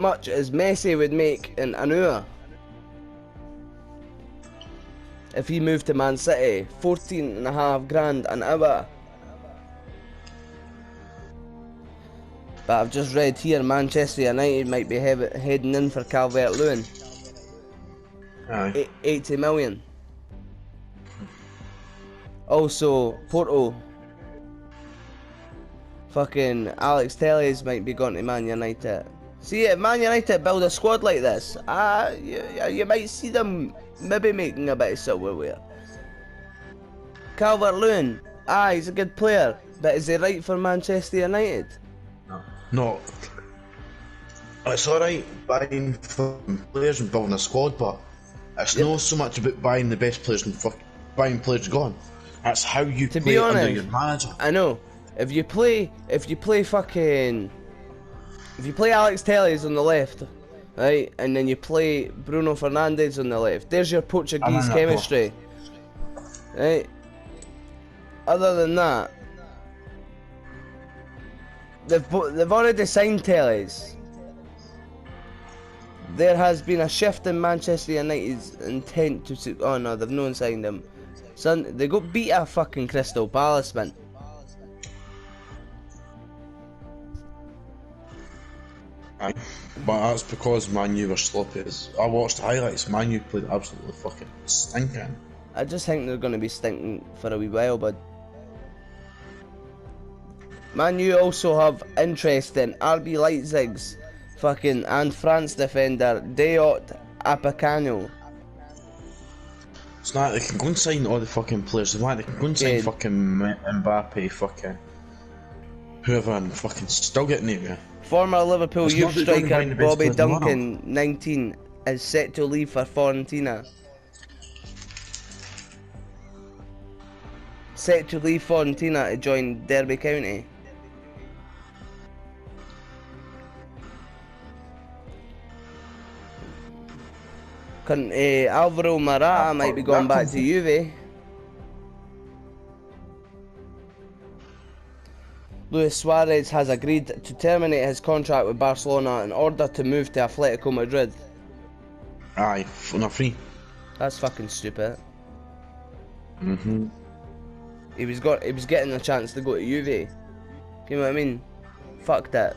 much as Messi would make in an hour if he moved to Man City. 14.5 grand an hour. But I've just read here Manchester United might be heading in for Calvert-Lewin. Aye. 80 million. Also, Porto. Fucking Alex Telles might be going to Man United. See, if Man United build a squad like this, you might see them maybe making a bit of silverware. Calvert-Lewin, he's a good player, but is he right for Manchester United? No. It's alright buying players and building a squad, but it's not so much about buying the best players and buying players gone. That's how you play under your manager. I know. If you play Alex Telles on the left, right, and then you play Bruno Fernandes on the left, there's your Portuguese chemistry, right? Other than that, they've already signed Telles. There has been a shift in Manchester United's intent to. Oh no, they've not signed him. Son, they got beat at fucking Crystal Palace, man. Aye. But that's because Man U were sloppy. I watched the highlights. Man U played absolutely fucking stinking. I just think they're going to be stinking for a wee while, but Man U also have interest in RB Leipzig's fucking and France defender Dayot Upamecano. It's not, they can go and sign all the fucking players they want. They can go and sign fucking Mbappe, fucking whoever, and fucking still get nowhere. Former Liverpool youth striker Bobby Duncan, 19, is set to leave for Fiorentina. Set to leave Fiorentina to join Derby County. Alvaro Morata might be going back to Juve. Luis Suarez has agreed to terminate his contract with Barcelona in order to move to Atletico Madrid. Aye, on a free. That's fucking stupid. Mhm. He was getting a chance to go to Juve. You know what I mean? Fuck that.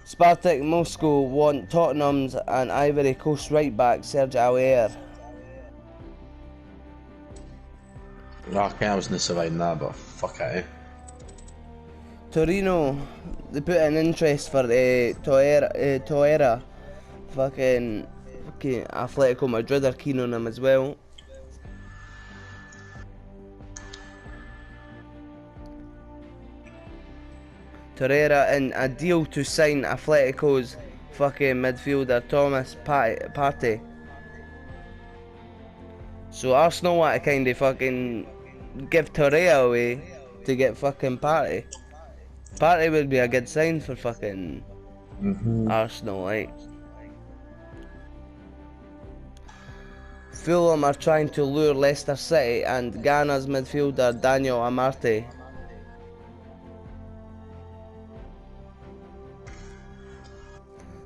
Spartak Moscow want Tottenham's and Ivory Coast right back Serge Aurier. Okay, I wasn't surviving that, but fuck it. Torino, they put an interest for Toera. Fucking Atletico Madrid are keen on him as well. Torreira in a deal to sign Atletico's fucking midfielder Thomas Partey. So Arsenal want to kind of fucking give Torreira away to get fucking Partey. Partey would be a good sign for fucking Arsenal, like. Fulham are trying to lure Leicester City and Ghana's midfielder Daniel Amarte.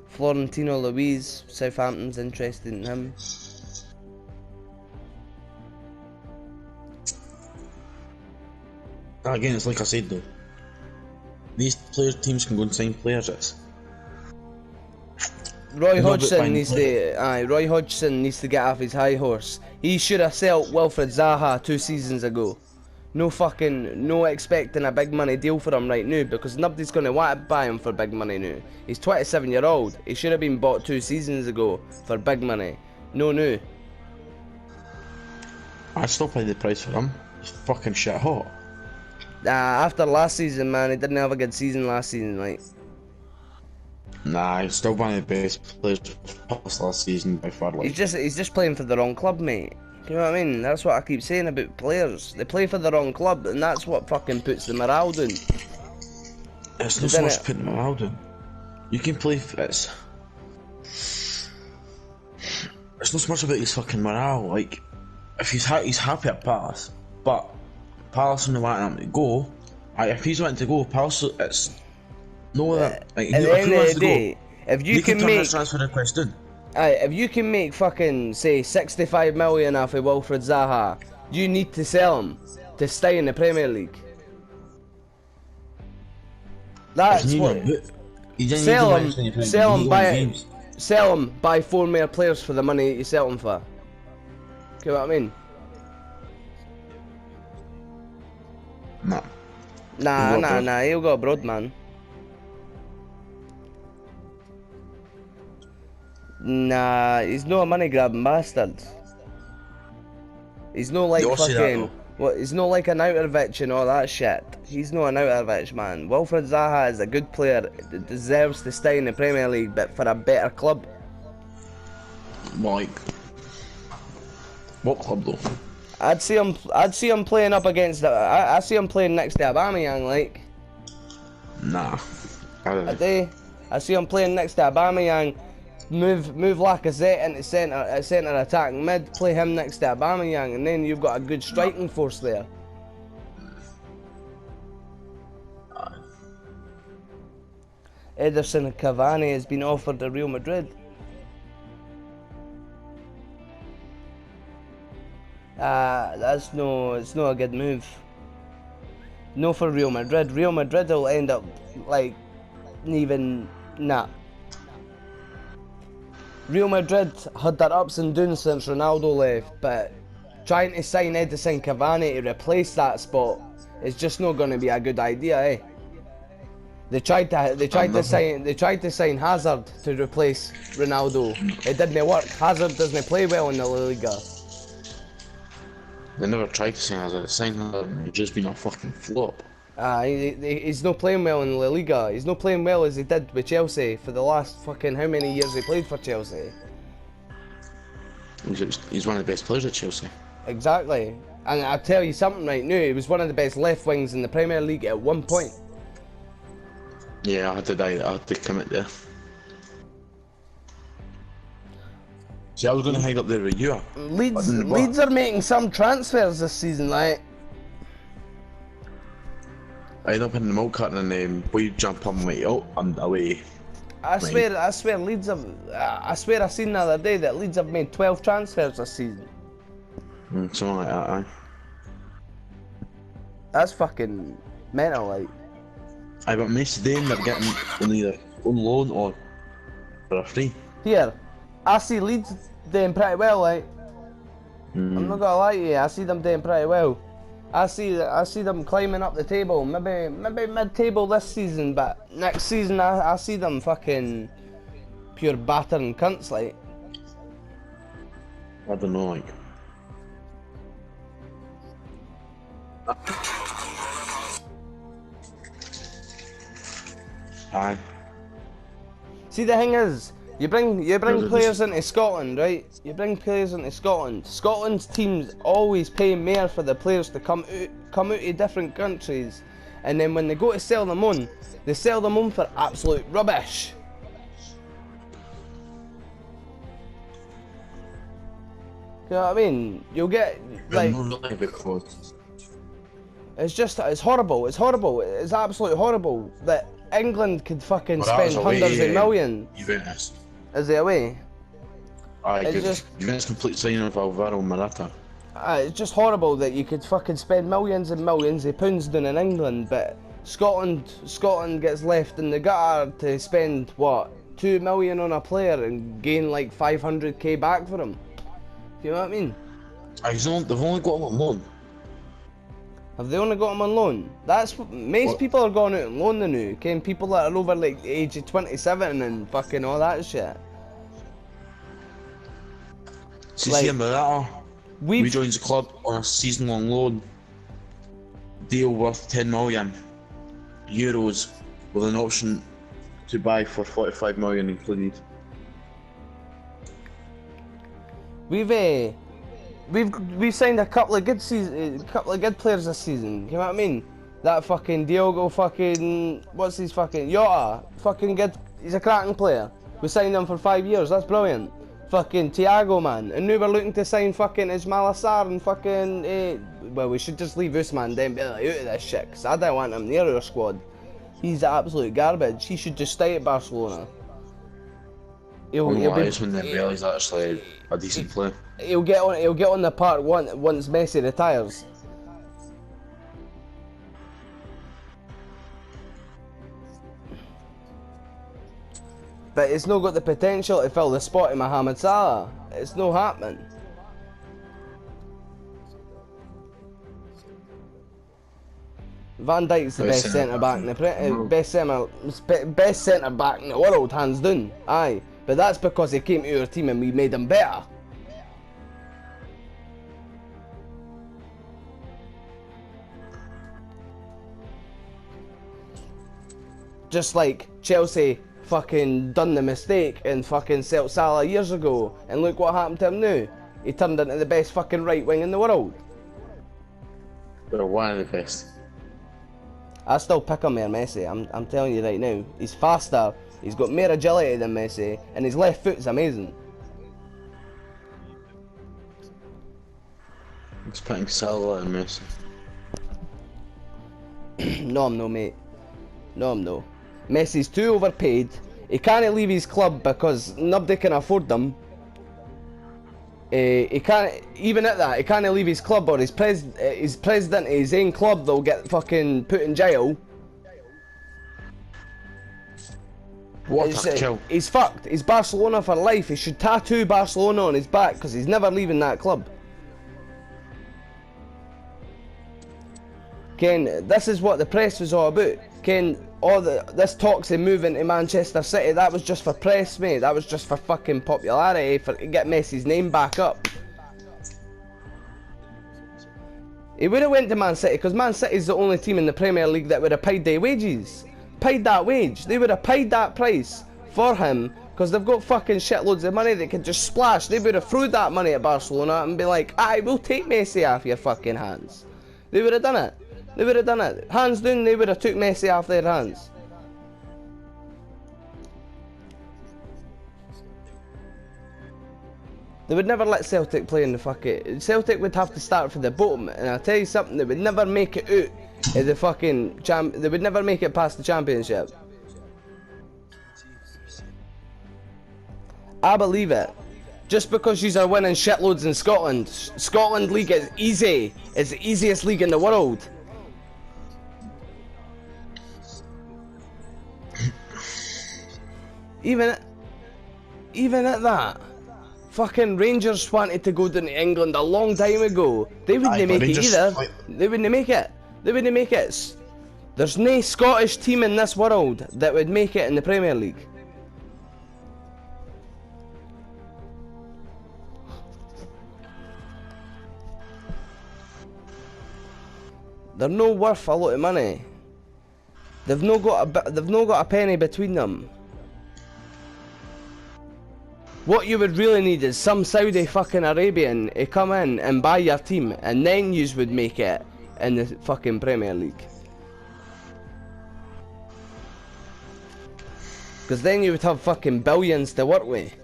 Florentino Luis, Southampton's interested in him. Again, it's like I said though. These teams can go and sign players. Roy Hodgson needs to get off his high horse. He should have sold Wilfred Zaha 2 seasons ago. No expecting a big money deal for him right now, because nobody's going to want to buy him for big money now. He's 27-year-old. He should have been bought 2 seasons ago for big money. No. I'd still pay the price for him. He's fucking shit hot. After last season, man, he didn't have a good season last season, like. Nah, he's still one of the best players last season by far. Like. He's just playing for the wrong club, mate. You know what I mean? That's what I keep saying about players. They play for the wrong club, and that's what fucking puts the morale down. It's not so much putting the morale down. You can play for it's not so much about his fucking morale. Like, if he's happy at Palace, but Palace only want him to go. If he's wanting to go, Palace, it's No, that. Like, At the if end he of wants the to go, day, if they you can can turn make, this transfer request in. if you can make fucking say 65 million off of Wilfred Zaha, you need to sell him to stay in the Premier League. It's That's need a what. boot. You didn't need to buy him, Sell you need him, to win buy, games. sell him, buy 4 more players for the money you sell him for. Get what I mean? Nah. Nah, he'll go abroad, man. Nah, he's no a money grabbing bastard. He's no like You all say that, fucking. though. What? He's no like an Outervich and all that shit. He's no an Outervich, man. Wilfred Zaha is a good player. Deserves to stay in the Premier League, but for a better club. Like, what club though? I'd see him playing up against the. I see him playing next to Aubameyang, like. Nah. I don't know. I see him playing next to Aubameyang. Move Lacazette into centre attacking mid. Play him next to Aubameyang, and then you've got a good striking force there. Ederson Cavani has been offered to Real Madrid. It's not a good move. No, for Real Madrid. Real Madrid will end up like nah. Real Madrid had their ups and downs since Ronaldo left, but trying to sign Edison Cavani to replace that spot is just not going to be a good idea, eh? They tried to sign Hazard to replace Ronaldo. It didn't work. Hazard doesn't play well in the La Liga. They never tried to sign Hazard. They signed Hazard and it's just been a fucking flop. He's not playing well in La Liga. He's not playing well as he did with Chelsea for the last fucking how many years he played for Chelsea. He's one of the best players at Chelsea. Exactly. And I'll tell you something right now, he was one of the best left wings in the Premier League at one point. Yeah, I had to commit there. See, I was going to hang up there with you. Leeds are making some transfers this season, like. I end up in the milk carton and we jump on like, oh, I'm away. I swear Leeds have, I swear I seen the other day that Leeds have made 12 transfers this season. Something like that, aye. That's fucking mental, like. Aye, but most of them they're getting on either on loan or for a free. Here, I see Leeds doing pretty well, like. I'm not gonna lie to you, I see them doing pretty well. I see them climbing up the table, maybe mid-table this season, but next season I see them fucking pure battering cunts, like. I don't know, like. Aye. See, the thing is, you bring players into Scotland, right? You bring players into Scotland. Scotland's teams always pay more for the players to come out of different countries, and then when they go to sell them on, they sell them on for absolute rubbish. You know what I mean? You'll get like. It's horrible. It's absolutely horrible that England could fucking spend hundreds of million. Juventus. Is it away? Aye, It's good. just- Juventus complete signing of Alvaro Morata. It's just horrible that you could fucking spend millions and millions of pounds down in England, but Scotland gets left in the gutter to spend what, 2 million on a player and gain like 500k back for him. Do you know what I mean? Aye, they've only got him on loan. Have they only got him on loan? That's most people are going out on loan now. Ken, people that are over like the age of 27 and fucking all that shit. See Morata. We joins the club on a season-long loan. Deal worth 10 million euros with an option to buy for 45 million included. We've signed a couple of good players this season. You know what I mean? That fucking Diogo what's his fucking Jota, fucking good. He's a cracking player. We signed him for 5 years. That's brilliant. Fucking Thiago, man, and now we're looking to sign fucking Ismail Assar and fucking. Well, we should just leave Usman Dembele out of this shit, 'cause I don't want him near our squad. He's absolute garbage. He should just stay at Barcelona. He'll be. When Dembele is actually a decent player. He'll get on the park once Messi retires. But it's not got the potential to fill the spot in Mohamed Salah. It's no happening. Van Dijk's the best centre back in the best centre back in the world, hands down. Aye, but that's because he came to our team and we made him better. Just like Chelsea fucking done the mistake and fucking sold Salah years ago, and look what happened to him now. He turned into the best fucking right wing in the world. They're one of the best. I still pick him there, Messi. I'm telling you right now. He's faster, he's got more agility than Messi, and his left foot's amazing. It's putting Salah and Messi. No, I'm no, mate. No, I'm no. Messi's too overpaid. He can't leave his club because nobody can afford them. He can't, even at that, he can't leave his club, or his president of his own club, they'll get fucking put in jail. What a kill. He's fucked. He's Barcelona for life. He should tattoo Barcelona on his back because he's never leaving that club. Ken, this is what the press was all about. Ken, this talks of moving to Manchester City, that was just for press, mate. That was just for fucking popularity, for to get Messi's name back up. He would have went to Man City because Man City's the only team in the Premier League that would have paid their wages. Paid that wage. They would have paid that price for him because they've got fucking shitloads of money they could just splash. They would have threw that money at Barcelona and be like, aye, we'll take Messi off your fucking hands. They would have done it. They would have done it. Hands down, they would have took Messi off their hands. They would never let Celtic play in the fucking... Celtic would have to start from the bottom, and I'll tell you something, they would never make it out of the fucking... They would never make it past the championship. I believe it. Just because you are winning shitloads in Scotland. Scotland League is easy. It's the easiest league in the world. Even at that, fucking Rangers wanted to go down to England a long time ago. They wouldn't make it either. They wouldn't make it. They wouldn't make it. There's no Scottish team in this world that would make it in the Premier League. They're no worth a lot of money. They've not got a penny between them. What you would really need is some Saudi fucking Arabian to come in and buy your team, and then yous would make it in the fucking Premier League. Because then you would have fucking billions to work with.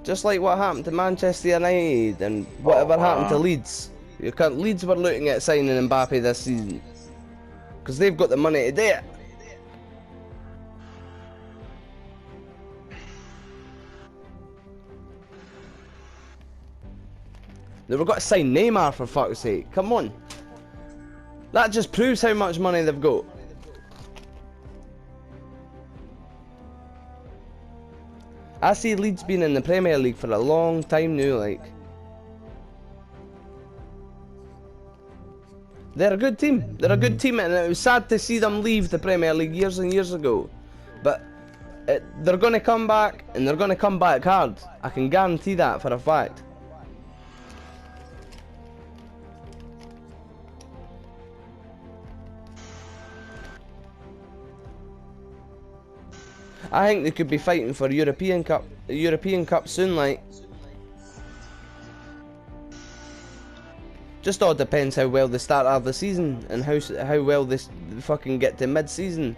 Just like what happened to Manchester United and whatever happened to Leeds. Leeds were looking at signing Mbappe this season. Because they've got the money to do it. They were got to sign Neymar for fuck's sake. Come on. That just proves how much money they've got. I see Leeds been in the Premier League for a long time now, like. They're a good team. They're a good team, and it was sad to see them leave the Premier League years and years ago. But they're going to come back, and they're going to come back hard. I can guarantee that for a fact. I think they could be fighting for a European Cup soon, like. Just all depends how well they start out the season and how well they fucking get to mid-season.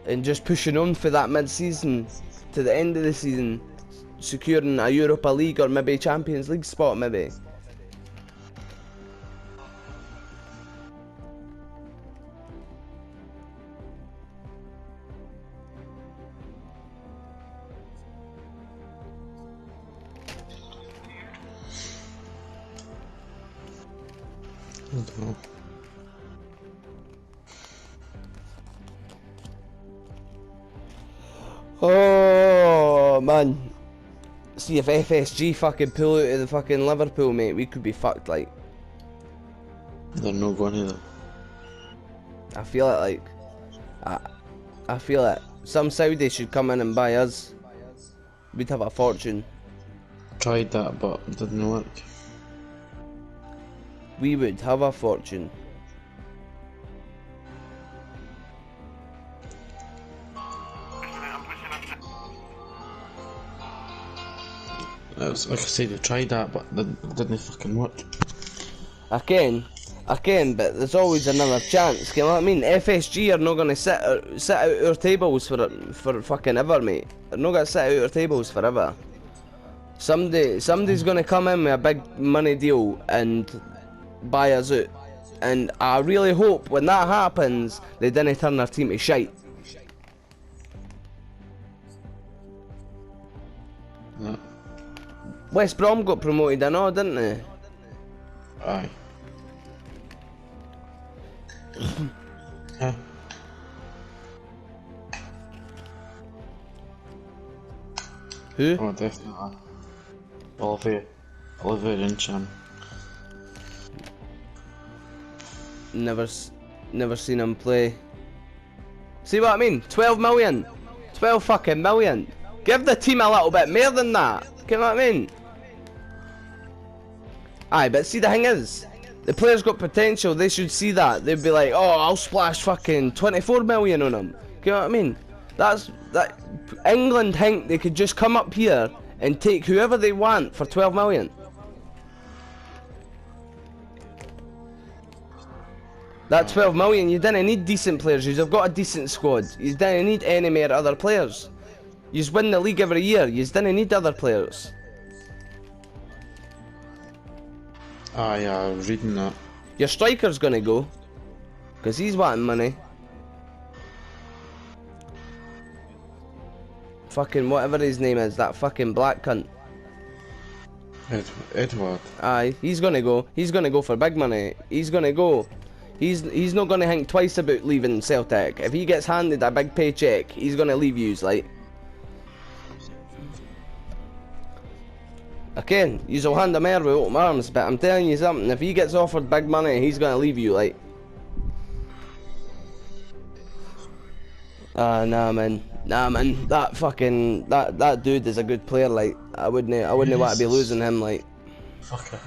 And just pushing on for that mid-season to the end of the season, securing a Europa League or maybe Champions League spot, maybe. I don't know. Oh man. See if FSG fucking pull out of the fucking Liverpool, mate, we could be fucked. Like, They're not going either. I feel it. Like, I feel it. Some Saudi should come in and buy us. We'd have a fortune. Tried that, but it didn't work. We would have a fortune. It was, like I said, they tried that, but it didn't fucking work. I can, but there's always another chance. You know what I mean? FSG are not gonna sit out our tables for fucking ever, mate. They're not gonna sit out our tables forever. Somebody's gonna come in with a big money deal and buy us out. And I really hope when that happens, they didn't turn their team to shite. No. West Brom got promoted, I know, didn't they? Aye. Huh? Who? Oh, definitely. Oliver Incham. Never seen him play. See what I mean? 12 million. 12 fucking million. Give the team a little bit more than that. You know what I mean? Aye, but see the thing is, the player's got potential, they should see that. They'd be like, oh, I'll splash fucking 24 million on him. You know what I mean? That England think they could just come up here and take whoever they want for 12 million. That 12 million, you didn't need decent players, you've got a decent squad. You didn't need any more other players. You just win the league every year, you didn't need other players. Aye, I was reading that. Your striker's gonna go, because he's wanting money. Fucking whatever his name is, that fucking black cunt. Edward. Aye, he's gonna go. He's gonna go for big money. He's gonna go. He's not gonna think twice about leaving Celtic. If he gets handed a big paycheck, he's gonna leave yous, like. Again, you'll hand him air with open arms, but I'm telling you something, if he gets offered big money, he's gonna leave you, like. Nah man, that fucking, that dude is a good player, like, I wouldn't want to be losing him, like. Fuck it.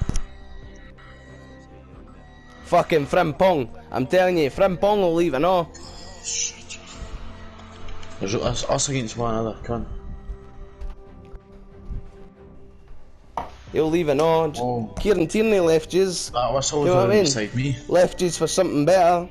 Fucking Frimpong, I'm telling you, Frimpong will leave, I know. Shit. There's us against one another, cunt. He'll leave, I know. Oh. Kieran Tierney left yous. That whistle You know what I mean? beside me. Left yous for something better.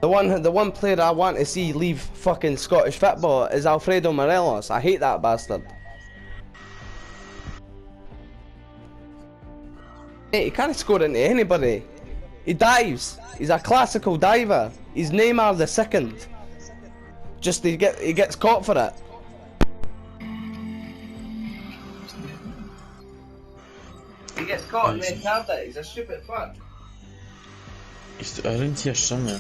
The one player I want to see leave fucking Scottish football is Alfredo Morelos. I hate that bastard. Mate, he can't score into anybody. He dives. He's a classical diver. He's Neymar the second. Just he gets caught for it. He gets caught and then card it. He's a stupid fuck. He's around here somewhere.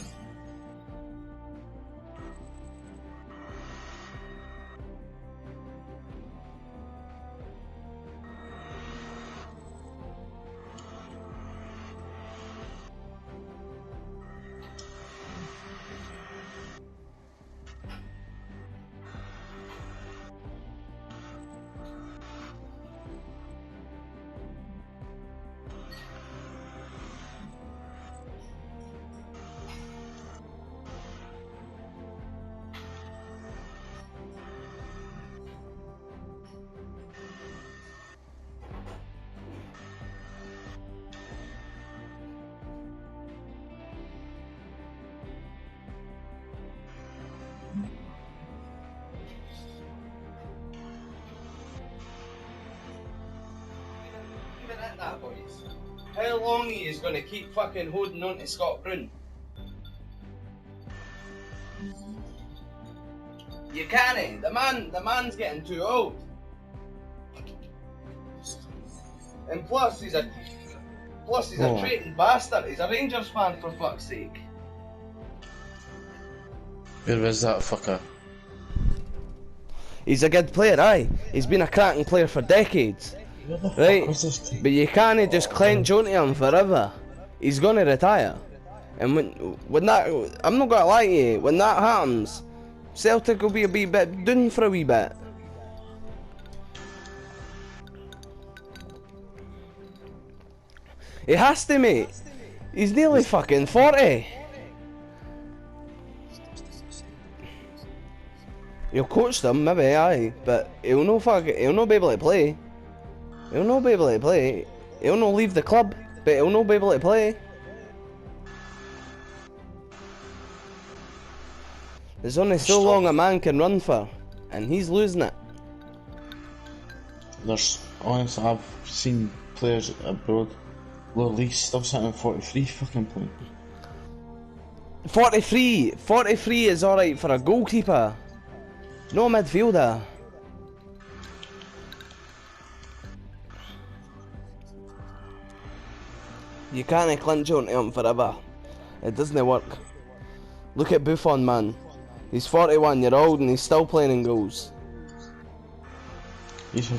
That, boys. How long he is going to keep fucking holding on to Scott Brown? You can't. The man's getting too old. And plus he's a trading bastard. He's a Rangers fan for fuck's sake. Where is that fucker? He's a good player, aye. He's been a cracking player for decades. Right? But you can't just clench onto him forever. He's gonna retire. And when that, I'm not gonna lie to you, when that happens, Celtic will be a wee bit down for a wee bit. He has to, mate. He's nearly fucking 40. He'll coach them, maybe, aye, but he'll not be able to play. He'll not be able to play. He'll not leave the club, but he'll not be able to play. There's only so long a man can run for, and he's losing it. Honestly, I've seen players abroad, lower league, still sitting at 43 fucking playing. 43 is alright for a goalkeeper. No midfielder. You can't clinch onto him forever. It doesn't work. Look at Buffon, man. He's 41 year old and he's still playing in goals.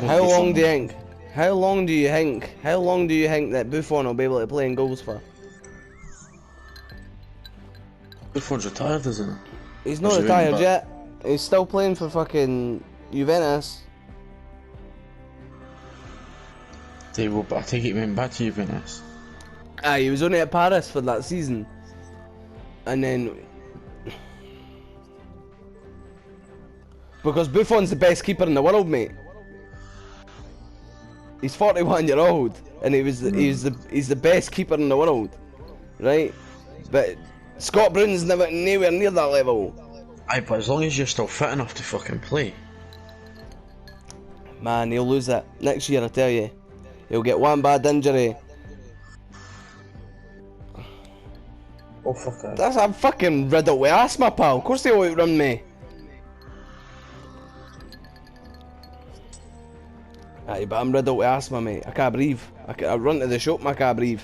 How long do you think? How long do you think that Buffon will be able to play in goals for? Buffon's retired, isn't he? He's not retired yet. He's still playing for fucking Juventus. But I take it he went back to Juventus. Aye, he was only at Paris for that season. And then... Because Buffon's the best keeper in the world, mate. He's 41 year old, and he's the best keeper in the world, right? But Scott Brown's nowhere near that level. Aye, but as long as you're still fit enough to fucking play. Man, he'll lose it next year, I tell you. He'll get one bad injury. Oh fuck that. That's a fucking riddled with asthma, pal. Of course he'll outrun me. Aye, but I'm riddled with asthma, mate. I can't breathe. I run to the shop, I can't breathe.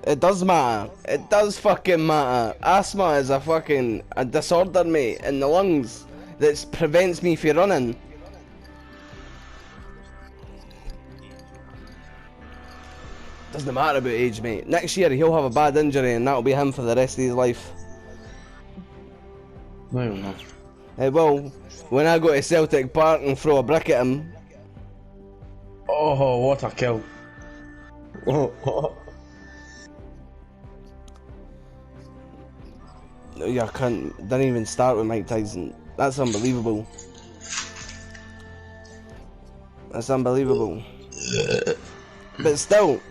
It does matter. It does fucking matter. Asthma is a disorder, mate, in the lungs that prevents me from running. Doesn't matter about age, mate. Next year he'll have a bad injury and that'll be him for the rest of his life. No, you're not. It will. When I go to Celtic Park and throw a brick at him. Oh, what a kill. Yeah, I can't. Didn't even start with Mike Tyson. That's unbelievable. That's unbelievable. But still,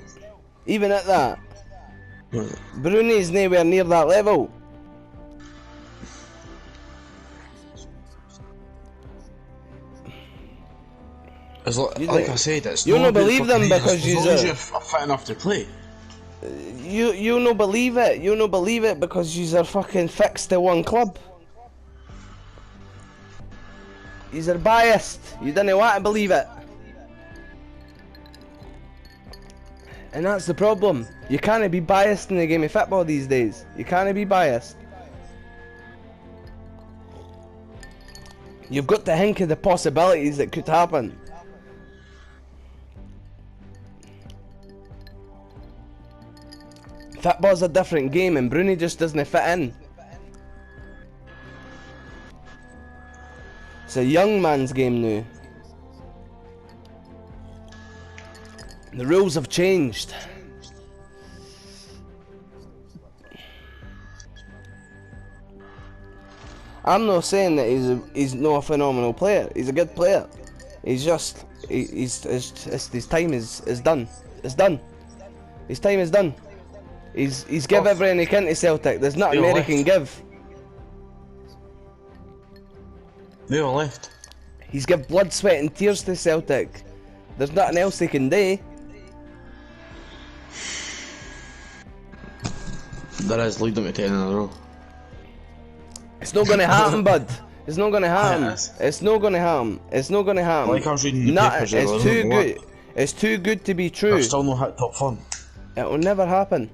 even at that, Bruni's nowhere near that level. Like I said, it's you not don't believe them because you're fit enough to play. You don't believe it. You don't believe it because you're fucking fixed to one club. You're biased. You don't want to believe it. And that's the problem. You can't be biased in the game of football these days. You can't be biased. You've got to think of the possibilities that could happen. Football's a different game and Bruni just doesn't fit in. It's a young man's game now. The rules have changed. I'm not saying that he's not a phenomenal player. He's a good player. He's just his time is done. It's done. His time is done. He's give everything he can to Celtic. There's nothing more he can give. They all left. He's give blood, sweat and tears to Celtic. There's nothing else he can do. There is, lead them to 10 in a row. It's not gonna happen, bud. It's not gonna happen. Yes. It's not gonna happen. It's not gonna happen. Like I was reading the papers, it's too good. It's too good to be true. We've still not hit top form. It will never happen.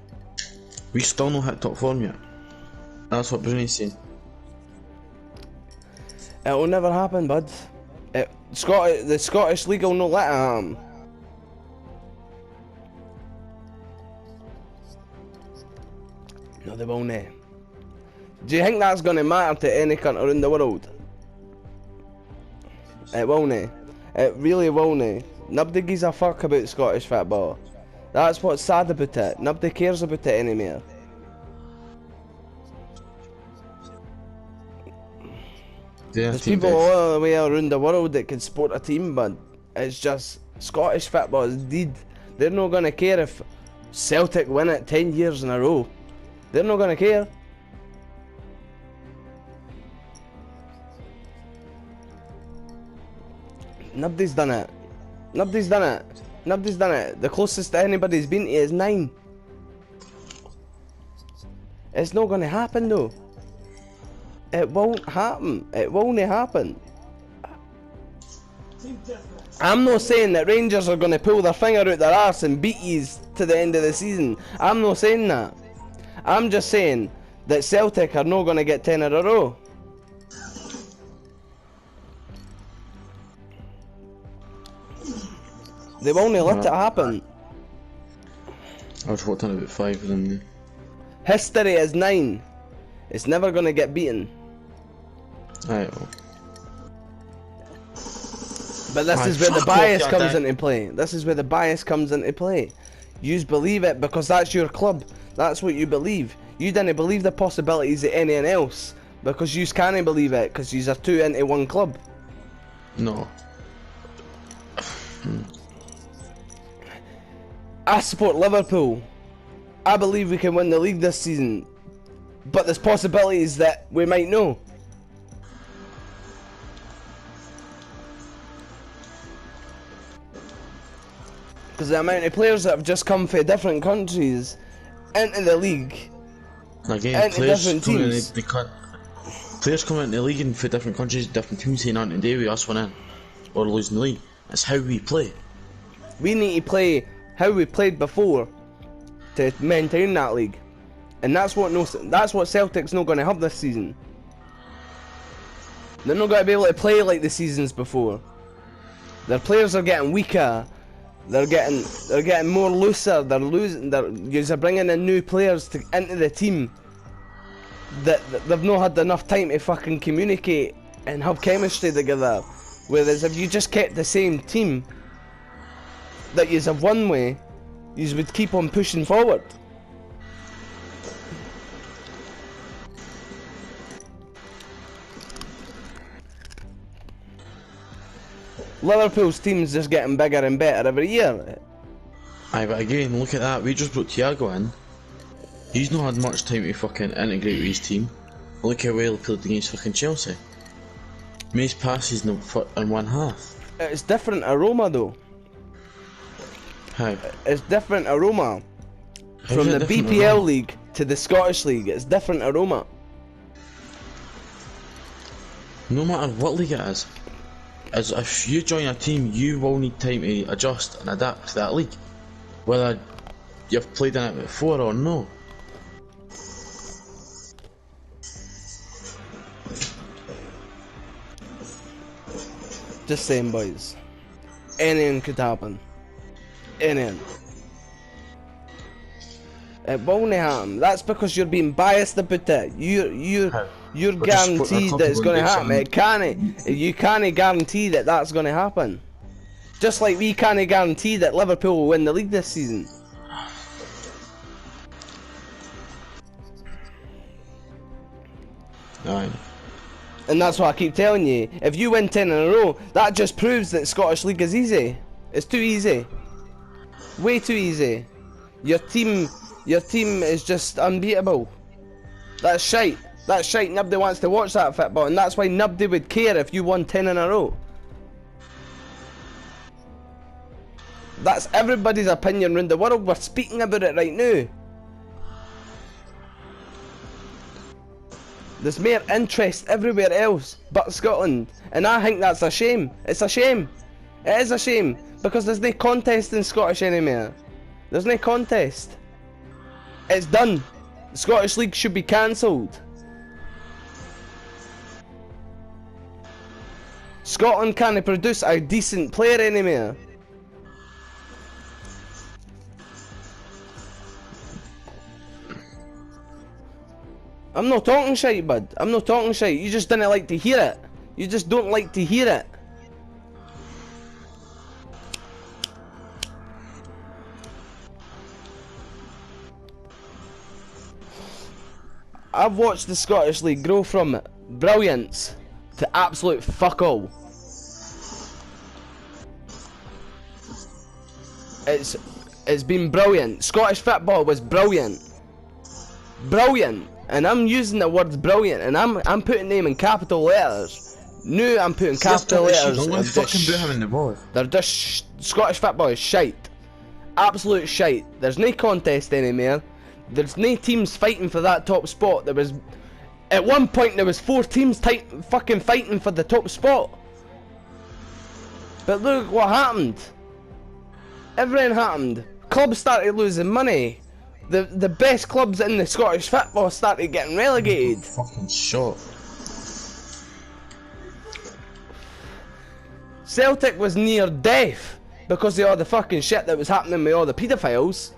We still not hit top form yet. That's what Bruni's saying. It will never happen, bud. The Scottish League will not let it happen. No, they won't. Do you think that's gonna matter to any country around the world? It won't. It really won't. Nobody gives a fuck about Scottish football. That's what's sad about it. Nobody cares about it anymore. Yeah, There's people all the way around the world that can support a team, but it's just Scottish football is dead. They're not gonna care if Celtic win it 10 years in a row. They're not gonna care. Nobody's done it. Nobody's done it. Nobody's done it. The closest anybody's been to is 9. It's not gonna happen though. It won't happen. It won't happen. I'm not saying that Rangers are gonna pull their finger out their arse and beat yous to the end of the season. I'm not saying that. I'm just saying that Celtic are not gonna get 10 in a row. They won't let it happen. I was hoping about 5 of them. History is 9. It's never gonna get beaten. Aye, well. But this is where the bias comes into play. This is where the bias comes into play. You believe it because that's your club. That's what you believe. You didn't believe the possibilities of anyone else because you can't believe it because you are too into one club. No. I support Liverpool. I believe we can win the league this season. But there's possibilities that we might know. Because the amount of players that have just come from different countries into the league, Again, into different teams. Players coming into the league and for different countries, different teams saying nothing to do with us winning or losing the league. It's how we play. We need to play how we played before to maintain that league. And that's what Celtic's not going to have this season. They're not going to be able to play like the seasons before. Their players are getting weaker. They're getting more looser. They're losing. You're bringing in new players into the team that they've not had enough time to fucking communicate and have chemistry together. Whereas if you just kept the same team that you have one way, you would keep on pushing forward. Liverpool's team's just getting bigger and better every year. Aye, but again, look at that. We just brought Thiago in. He's not had much time to fucking integrate with his team. Look how well he played against fucking Chelsea. Most passes in one half. It's different aroma though. How? It's different aroma. How's From it the different BPL aroma? league to the Scottish league, it's different aroma. No matter what league it is, as if you join a team, you will need time to adjust and adapt to that league, whether you've played in it before or no. Just saying, boys. Anything could happen. Anything. It won't happen. That's because you're being biased about it. You're We're just supporting guaranteed our that it's club going to and do happen. It can't. You can't guarantee that that's going to happen. Just like we can't guarantee that Liverpool will win the league this season. Aye. And that's what I keep telling you. If you win 10 in a row, that just proves that Scottish League is easy. It's too easy. Way too easy. Your team is just unbeatable. That's shite. That's shite. Nobody wants to watch that football, and that's why nobody would care if you won 10 in a row. That's everybody's opinion around the world. We're speaking about it right now. There's more interest everywhere else but Scotland, and I think that's a shame. It's a shame. It is a shame, because there's no contest in Scottish anymore. There's no contest. It's done. The Scottish League should be cancelled. Scotland can't produce a decent player anymore. I'm not talking shite, bud. I'm not talking shite. You just didn't like to hear it. You just don't like to hear it. I've watched the Scottish League grow from brilliance to absolute fuck all. It's been brilliant. Scottish football was brilliant. Brilliant. And I'm using the words brilliant, and I'm putting them in capital letters. No, I'm putting capital letters. They're just Scottish football is shite. Absolute shite. There's no contest anymore. There's no teams fighting for that top spot. There was, at one point, there was 4 teams fucking fighting for the top spot. But look what happened. Everything happened. Clubs started losing money. The best clubs in the Scottish football started getting relegated. Fucking shot. Celtic was near death because of all the fucking shit that was happening with all the paedophiles.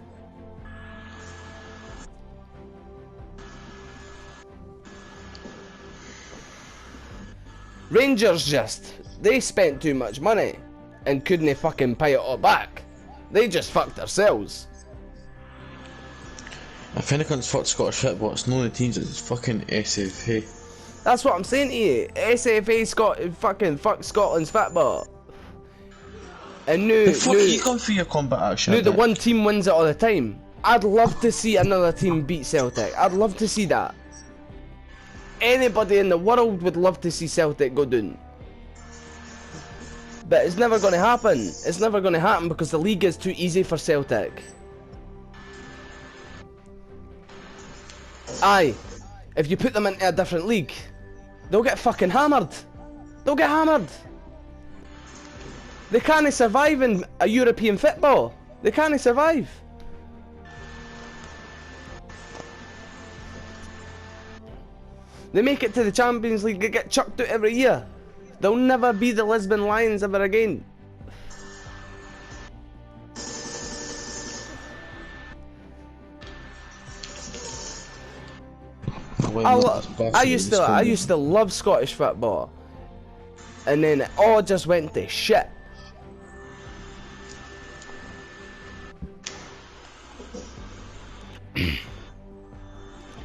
Rangers they spent too much money and couldn't fucking pay it all back. They just fucked themselves. If anyone's fucked Scottish football, it's none of the teams, it's fucking SFA. That's what I'm saying to you. SFA fucking fuck Scotland's football. And The fuck are you going for your combat action? no, the one team wins it all the time. I'd love to see another team beat Celtic. I'd love to see that. Anybody in the world would love to see Celtic go down. But it's never going to happen. It's never going to happen because the league is too easy for Celtic. Aye, if you put them into a different league, they'll get fucking hammered. They'll get hammered. They can't survive in a European football. They can't survive. They make it to the Champions League, they get chucked out every year. They'll never be the Lisbon Lions ever again. I used to love Scottish football, and then it all just went to shit.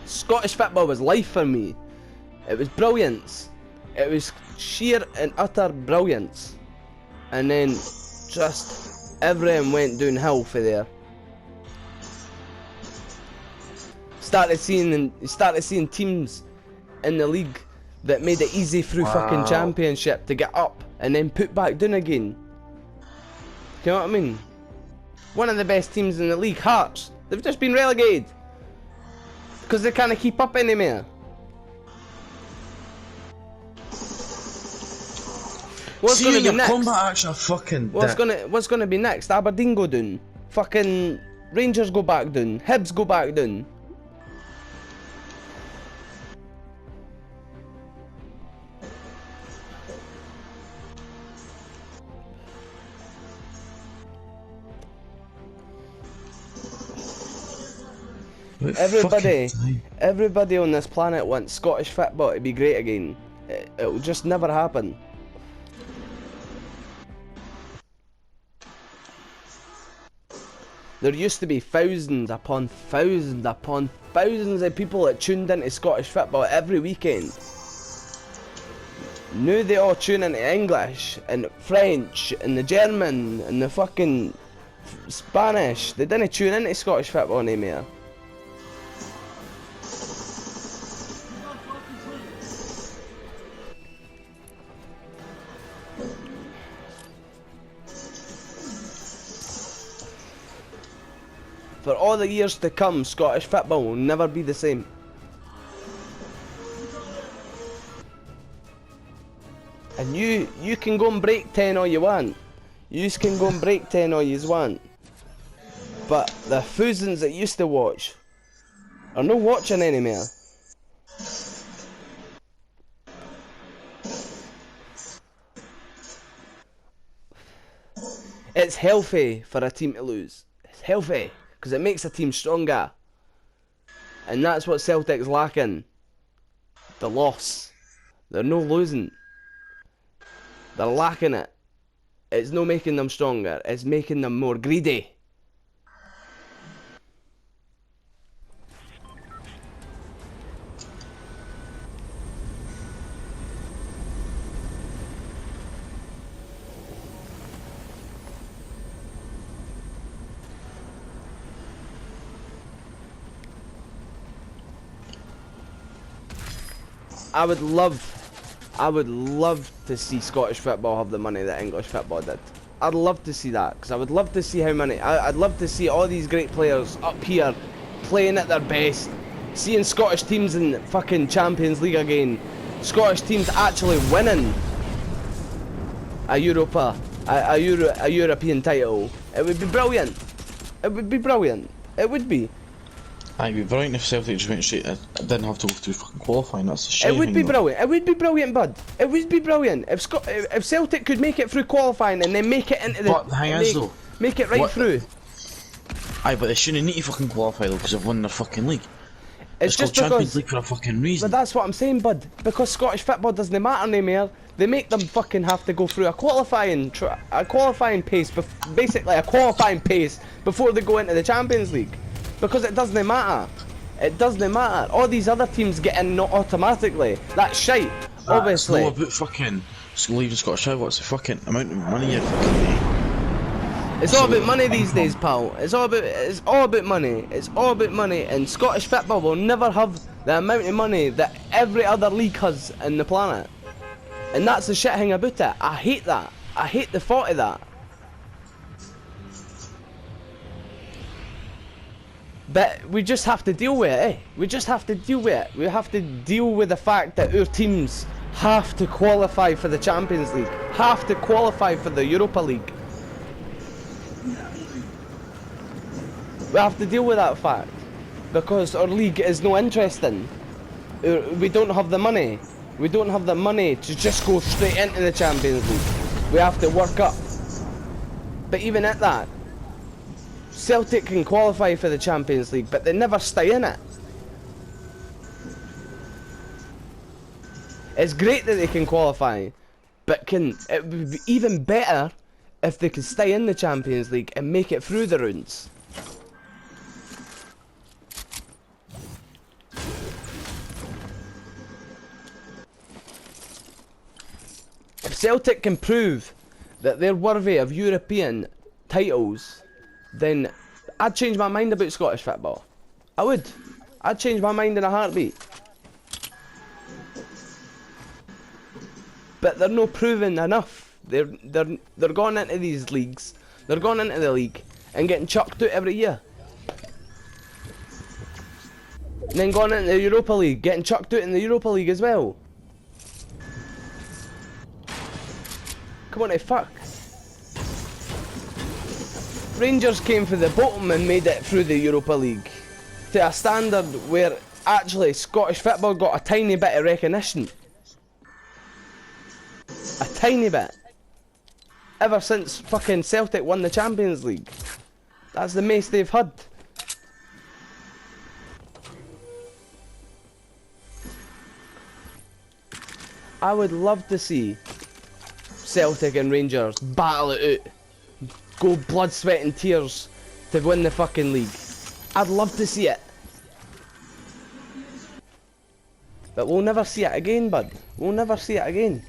Scottish football was life for me. It was brilliance. It was sheer and utter brilliance. And then just everything went downhill for there. Started seeing teams in the league that made it easy through fucking championship to get up and then put back down again. You know what I mean? One of the best teams in the league, Hearts, they've just been relegated because they can't keep up anymore. What's gonna be next? Combat action, fucking what's gonna be next? Aberdeen go down. Fucking Rangers go back down. Hibs go back down. Everybody on this planet wants Scottish football to be great again. It'll just never happen. There used to be thousands upon thousands upon thousands of people that tuned into Scottish football every weekend. Now they all tune into English and French and the German and the fucking Spanish. They didn't tune into Scottish football anymore. For all the years to come, Scottish football will never be the same. And you can go and break 10 all you want. You can go and break 10 all you want. But the thousands that used to watch are not watching anymore. It's healthy for a team to lose. It's healthy, because it makes a team stronger. And that's what Celtic's lacking. The loss. They're no losing. They're lacking it. It's no making them stronger, it's making them more greedy. I would love to see Scottish football have the money that English football did. I'd love to see that, because I would love to see how many. I'd love to see all these great players up here playing at their best, seeing Scottish teams in fucking Champions League again, Scottish teams actually winning a European title. It would be brilliant. It would be brilliant. It would be. It'd be brilliant if Celtic just went straight. Didn't have to go through fucking qualifying. That's a shame. It would be brilliant. It would be brilliant, bud. It would be brilliant if Celtic could make it through qualifying and then make it into the. But the thing is though, make it right through. Aye, but they shouldn't need to fucking qualify though, because they've won their fucking league. It's just called Champions because. League for a fucking reason. But that's what I'm saying, bud. Because Scottish football doesn't matter anymore. They make them fucking have to go through a qualifying pace, basically a qualifying pace before they go into the Champions League. Because it doesn't matter. It doesn't matter. All these other teams get in not automatically. That's shite, obviously. It's not about fucking leaving Scottish football. What's the fucking amount of money you're fucking paying? It's all about money these days, pal. It's all about money. It's all about money, and Scottish football will never have the amount of money that every other league has in the planet. And that's the shit thing about it. I hate that. I hate the thought of that. But we just have to deal with it, eh? We just have to deal with it. We have to deal with the fact that our teams have to qualify for the Champions League, have to qualify for the Europa League. We have to deal with that fact, because our league is no interesting. We don't have the money. We don't have the money to just go straight into the Champions League. We have to work up. But even at that, Celtic can qualify for the Champions League, but they never stay in it. It's great that they can qualify, but it would be even better if they could stay in the Champions League and make it through the rounds. If Celtic can prove that they're worthy of European titles, then I'd change my mind about Scottish football. I would. I'd change my mind in a heartbeat. But they're not proving enough. They're going into these leagues. They're going into the league and getting chucked out every year. And then going into the Europa League, getting chucked out in the Europa League as well. Come on, fuck. Rangers came for the bottom and made it through the Europa League to a standard where actually Scottish football got a tiny bit of recognition. A tiny bit. Ever since fucking Celtic won the Champions League. That's the most they've had. I would love to see Celtic and Rangers battle it out. Go blood, sweat and tears to win the fucking league. I'd love to see it. But we'll never see it again, bud. We'll never see it again.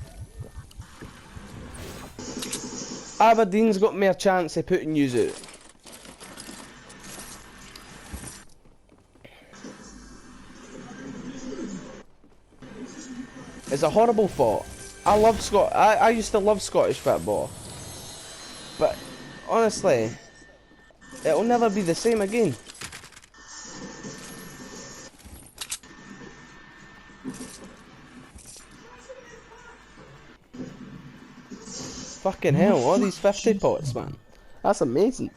Aberdeen's got more chance of putting yous out. It's a horrible thought. I used to love Scottish football. But honestly, it'll never be the same again. Fucking hell, all these 50 pots, man. That's amazing.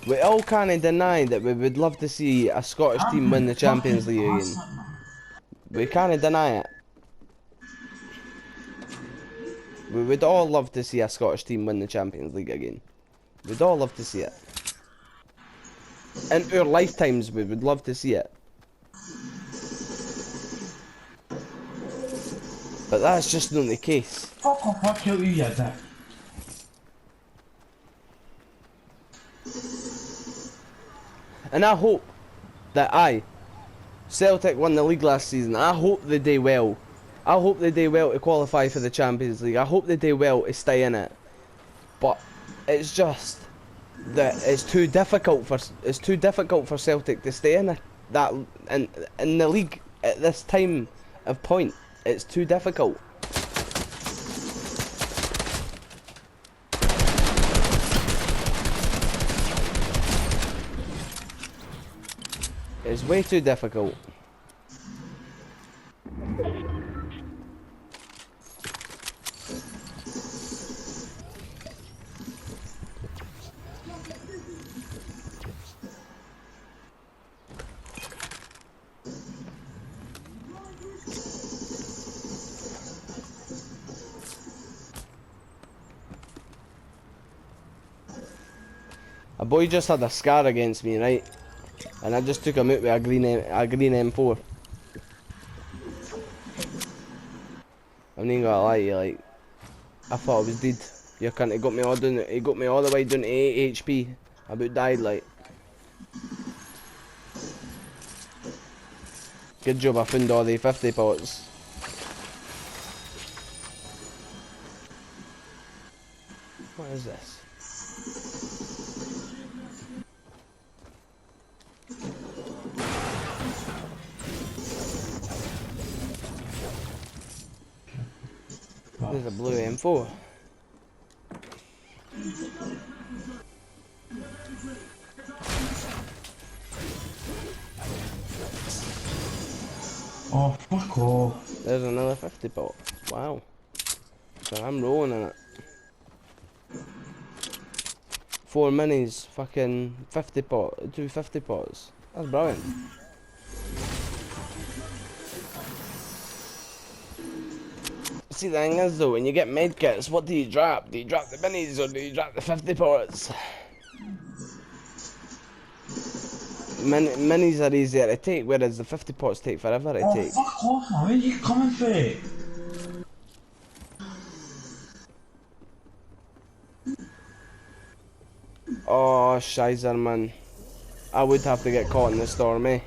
We all can't deny that we would love to see a Scottish team win the Champions League again. We can't deny it. We would all love to see a Scottish team win the Champions League again. We'd all love to see it. In our lifetimes, we would love to see it. But that's just not the case. Fuck off, I'll kill you, you dick. And I hope that Celtic won the league last season. I hope they do well. I hope they do well to qualify for the Champions League. I hope they do well to stay in it. But it's just that it's too difficult for Celtic to stay in in the league at this time of point. It's too difficult. It's way too difficult. A boy just had a scar against me, right? And I just took him out with a green M4. I'm not gonna lie to you, like, I thought I was dead. You cunt, he got me all the way down to 8 HP. I about died, like. Good job I found all the 50 pots. What is this? There's a blue M4. Oh, fuck off. There's another 50 pot. Wow. So I'm rolling in it. 4 minis, fucking 50 pot, 2 50 pots. That's brilliant. See, the thing is though, when you get medkits, what do you drop? Do you drop the minis or do you drop the 50 pots? Minis are easier to take, whereas the 50 pots take forever to take. Oh, fuck off, man. Where are you coming from? Oh, shizer, man. I would have to get caught in the storm, eh?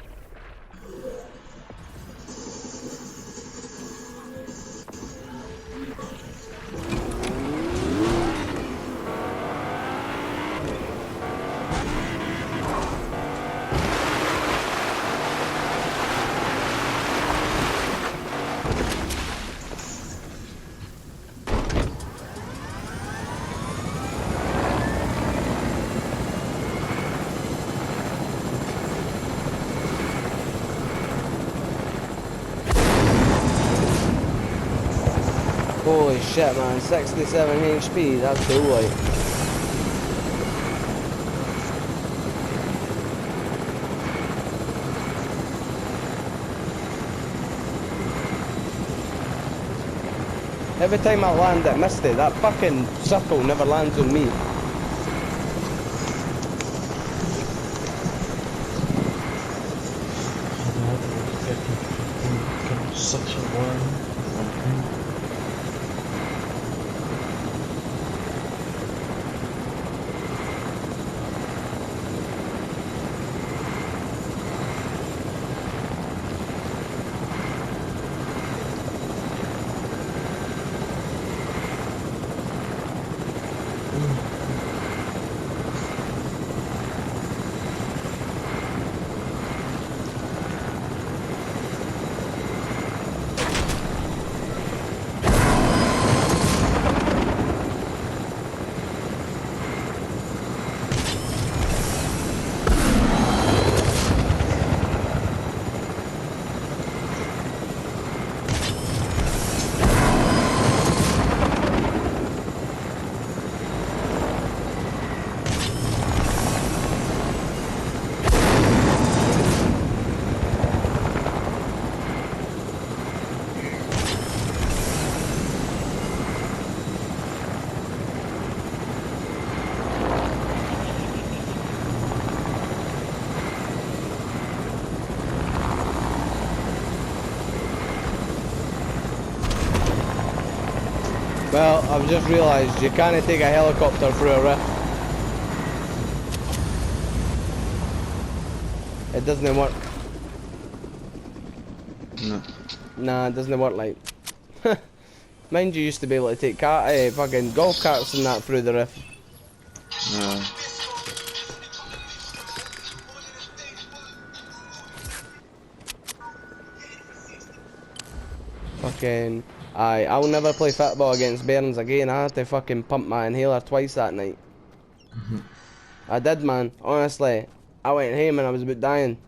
Holy shit, man, 67 HP, that's cool, like. Every time I land at Misty, that fucking circle never lands on me. Such a worm. Well, I've just realised you can't take a helicopter through a rift. It doesn't work. No. Nah, it doesn't work like. Mind you used to be able to take fucking golf carts and that through the rift. No. Fucking, I'll never play football against Bairns again. I had to fucking pump my inhaler twice that night. I did, man. Honestly, I went home and I was about dying.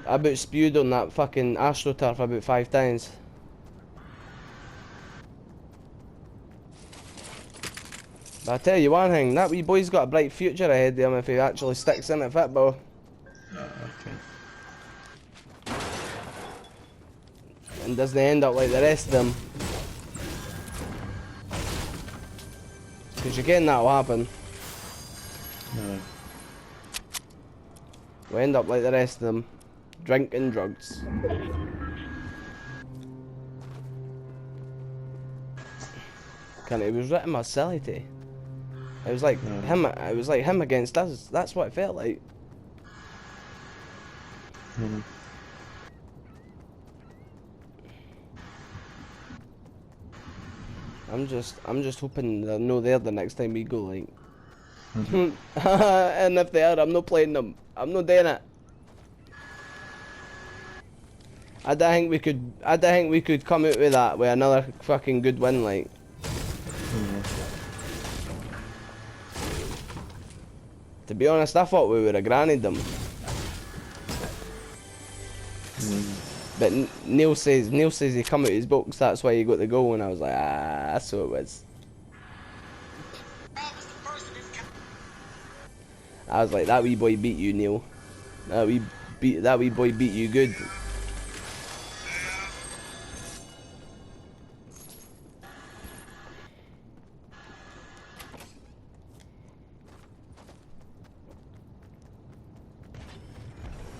I about spewed on that fucking AstroTurf about 5 times. But I tell you one thing, that wee boy's got a bright future ahead of him if he actually sticks in at football. Okay. And doesn't end up like the rest of them. Because again that'll happen. No. We end up like the rest of them. Drinking drugs. Cunt, it was written my silly. It was like him. It was like him against us. That's what it felt like. I'm just hoping they're no there the next time we go. Like, and if they are, I'm not playing them. I'm not doing it. I don't think we could. I don't think we could come out with that with another fucking good win. Like. To be honest, I thought we would have granted them. But Neil says he come out his books. That's why he got the goal, and I was like, so it was. I was like, that wee boy beat you, Neil. That wee boy beat you good.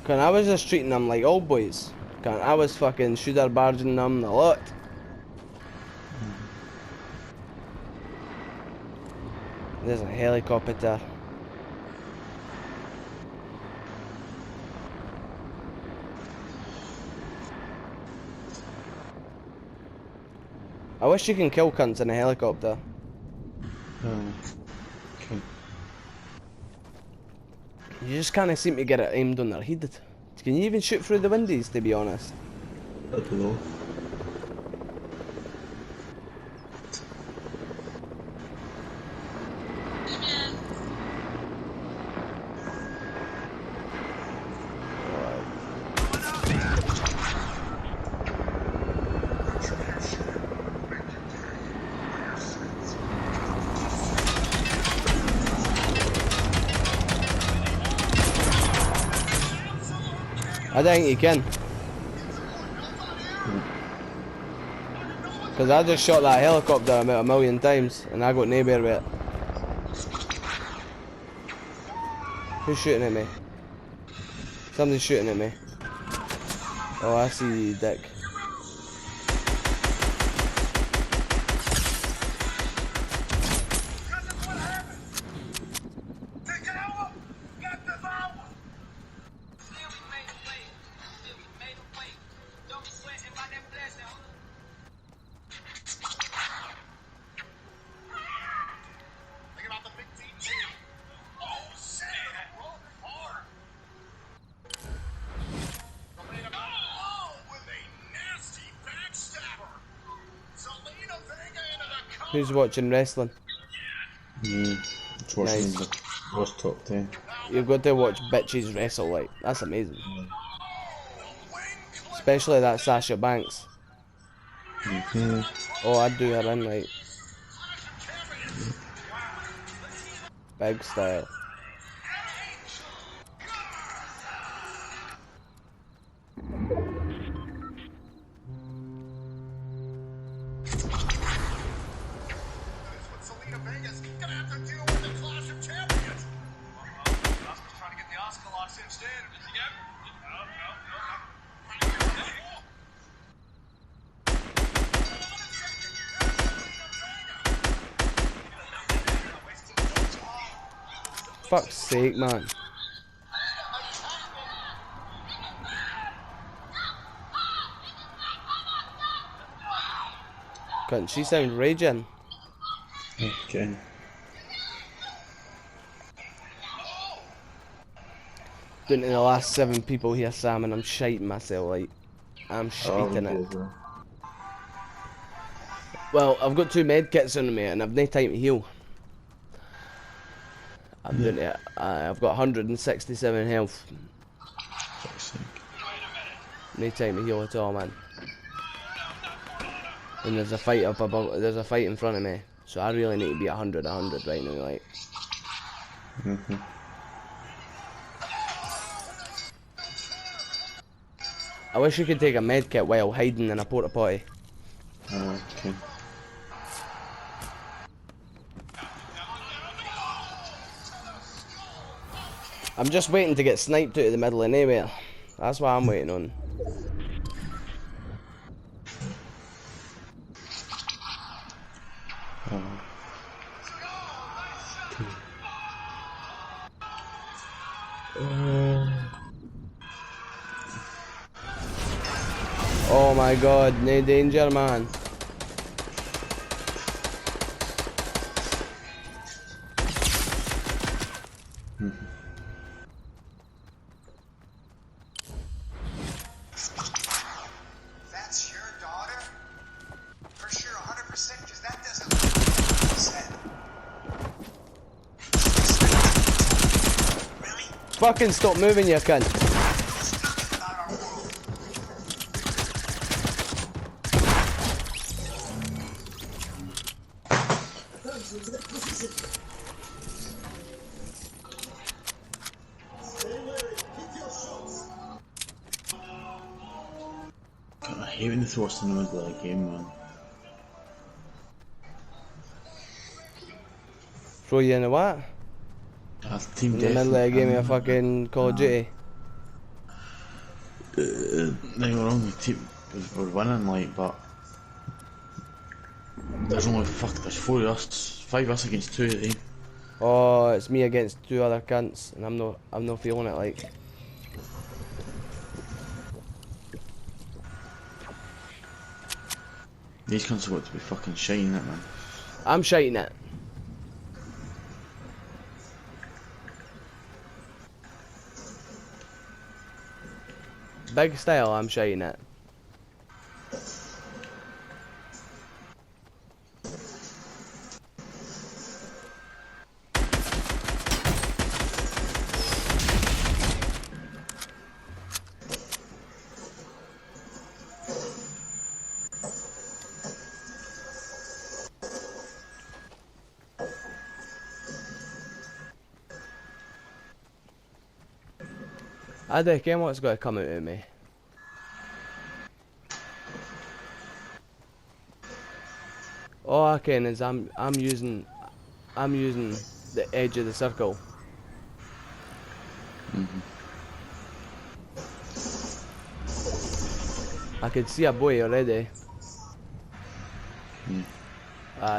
I was just treating them like old boys. I was fucking shooter barging them a lot. There's a helicopter. I wish you can kill cunts in a helicopter. Okay. You just can't seem to get it aimed on their head. Can you even shoot through the windows, to be honest? I don't know. I don't think you can. Because I just shot that helicopter about 1,000,000 times and I got nowhere with it. Who's shooting at me? Somebody's shooting at me. Oh, I see you, dick. Who's watching wrestling? It's watching Nice. the Lost Top 10. You've got to watch bitches wrestle, like, that's amazing. Especially that Sasha Banks. Oh, I'd do her in, like. Big style. fuck's sake, man. Couldn't she sound raging? Okay. Down to the last 7 people here, Sam, and I'm shiting myself, like. I'm shiting it. Well, I've got 2 med kits on me and I've no time to heal. I'm doing it. I've got 167 health. No time to heal at all, man. And there's a fight up above. There's a fight in front of me, so I really need to be 100 right now, like. I wish you could take a med kit while hiding in a porta potty. Okay. I'm just waiting to get sniped out of the middle of nowhere. That's what I'm waiting on. Oh my god, no danger, man. That's your daughter? For sure, 100%, because that doesn't look like what you said. Really? Fucking stop moving, you cunt. There's nothing about our world. God, I hate when they throw us in the middle of the game, man. Throw you in the what? Team In the middle of a game of fucking Call of Duty. They were only team. We're winning, like, but there's only there's 4 of us, 5 of us against 2 of them. Oh, it's me against 2 other cunts, and I'm not feeling it, like. These cunts have got to be fucking shining it, man. I'm shiting it. Big style, I'm shiting it. I don't care what's got to come out of me. All I can is I'm using the edge of the circle. I could see a boy already.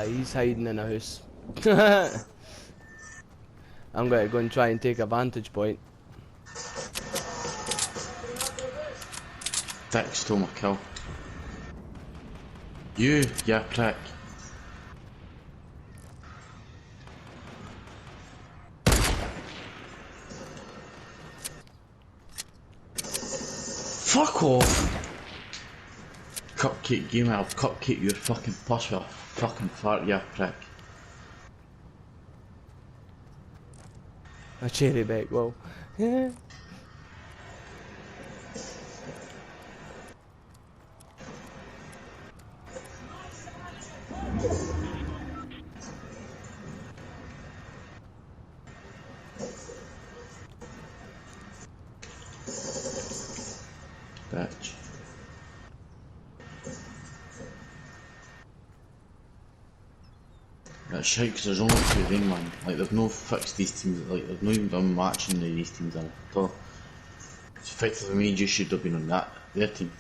He's hiding in a house. I'm gonna go and try and take a vantage point. Dick stole my kill. You, yeah, prick. Fuck off! Cupcake game, I'll cupcake your fucking puss with a fucking fart, yeah, prick. A cherry bag, well. Bitch. That's shite because there's only 2 of them, man. Like, they've no fixed these teams, like, they've not even done matching these teams in at all. It's effectively me and you should have been on their team.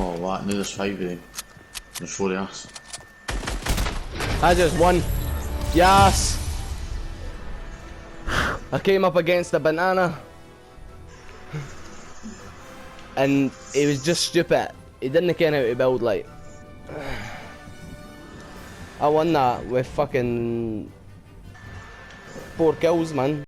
Oh, what? Now there's 5 of them. There's 4 of us. I just won. Yes! I came up against a banana. And he was just stupid. He didn't care how to build, like. I won that with fucking 4 kills, man.